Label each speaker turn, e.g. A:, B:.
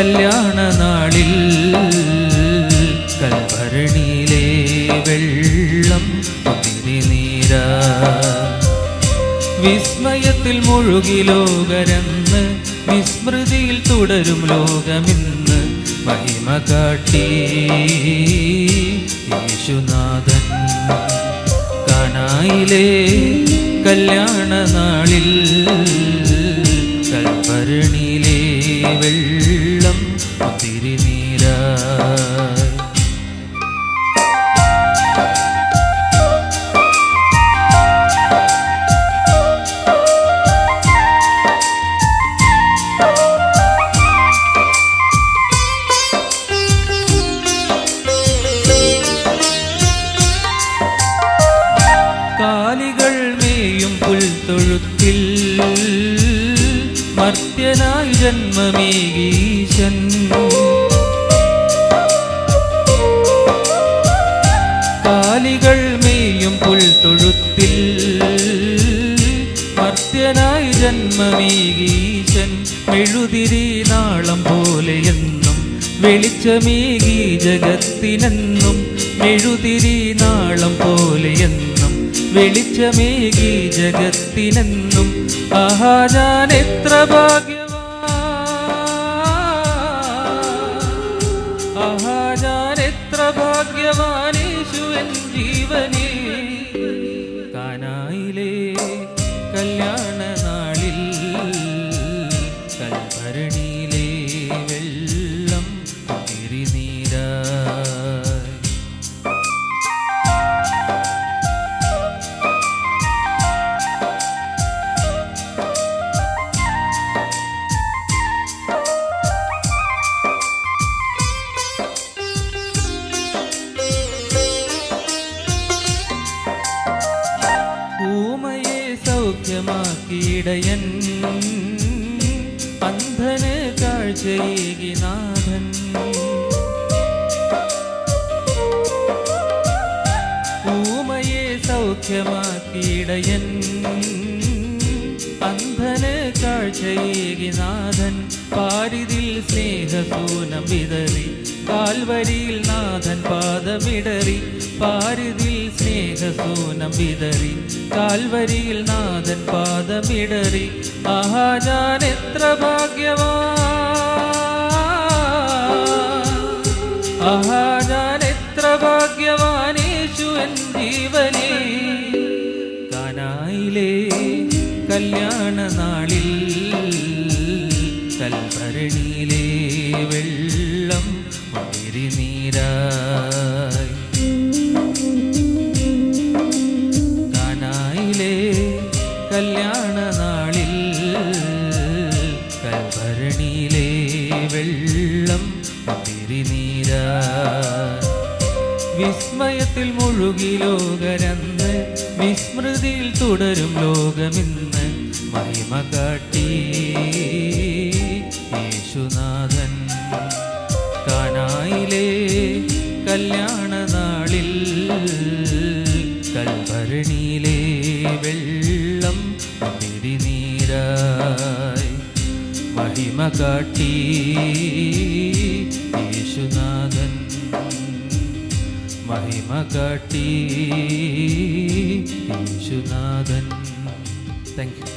A: കല്യാണ നാളിൽ കൽഭരണിയിലെ വെള്ളം തിരുനീരാ. വിസ്മയത്തിൽ മുഴുകി ലോകരന്ന് വിസ്മൃതിയിൽ തുടരും ലോകമിന്ന് മഹിമ കാട്ടി യേശുനാഥൻ. കാനായിലെ കല്യാണ നാളിൽ കൽഭരണിയിലെ വെള്ളം തിരുനീരാ. കാലികൾ മേയും പുൽത്തൊഴുത്തിൽ മർത്യനായി ജന്മമേകീശൻ. കാലികൾ മേയും പുൽത്തൊഴുത്തിൽ മർത്യനായി ജന്മമേകീശൻ. മെഴുതിരി നാളം പോലെയെന്നും വെളിച്ചമേകി ജഗത്തിനെന്നും. മെഴുതിരി നാളം പോലെയെന്നും വെളിച്ചമേകി ജഗത്തിനെന്നും. ആഹാ ഞാൻ എത്ര ഭാഗ്യവാൻ, ആഹാ ഞാൻ എത്ര ഭാഗ്യവാൻ യേശുവൻ ജീവനേ. കാനായിലെ കല്യാണ നാളിൽ കൽഭരണിയിലെ വെള്ളം തിരുനീരാ. സൗഖ്യമാക്കിയിടയൻ അന്ധന് കാഴ്ചയേകി നാഥൻ. ഊമയെ സൗഖ്യമാക്കിയിടയൻ അന്ധന് കാഴ്ചയേകി നാഥൻ. പാരിതിൽ സ്നേഹസൂനം വിതറി കാൽവരിയിൽ നാഥൻ പാദമിടറി. പാരിതിൽ സ്നേഹസൂനം വിതറി കാൽവരിയിൽ നാഥൻ പാദമിടറി. ആഹാ ഞാൻ എത്ര ഭാഗ്യവാൻ, ആഹാ ഞാൻ എത്ര ഭാഗ്യവാൻ യേശുവൻ ജീവനേ. കാനായിലെ കല്യാണ നാളിൽ കൽഭരണിയിലെ വെള്ളം തിരുനീരായി. കാനായിലെ കല്യാണ നാളിൽ കൽഭരണിയിലെ വെള്ളം തിരുനീരായി. വിസ്മയത്തിൽ മുഴുകി ലോകരന്ന് വിസ്മൃതിയിൽ തുടരും ലോകമിന്ന് മഹിമ കാട്ടി യേശുനാഥൻ. കാനായിലെ കല്യാണ നാളിൽ കൽഭരണിയിലെ വെള്ളം തിരുനീരായി. മഹിമ കാട്ടി യേശുനാഥൻ. മഹിമ കാട്ടി യേശുനാഥൻ. Thank you.